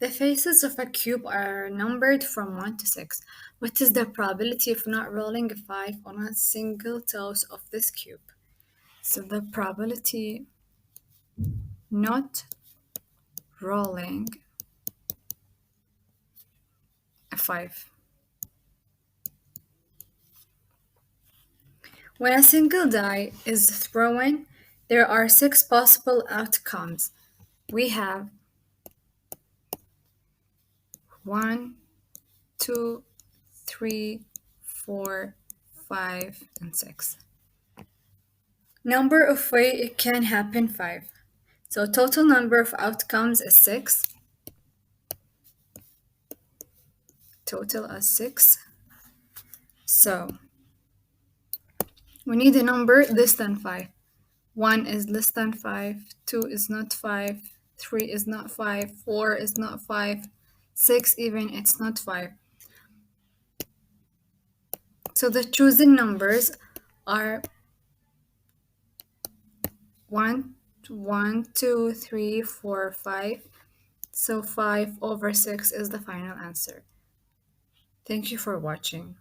The faces of a cube are numbered from 1 to 6. What is the probability of not rolling a 5 on a single toes of this cube? So the probability not rolling a 5. When a single die is thrown, there are 6 possible outcomes. We have 1, 2, 3, 4, 5, and 6. Number of way it can happen 5. So total number of outcomes is 6. Total is 6. So we need a number less than 5. 1 is less than 5, 2 is not 5, 3 is not 5, 4 is not 5, 6 even it's not 5. So the chosen numbers are 1, 1, 2, 3, 4, 5. So 5 over 6 is the final answer. Thank you for watching.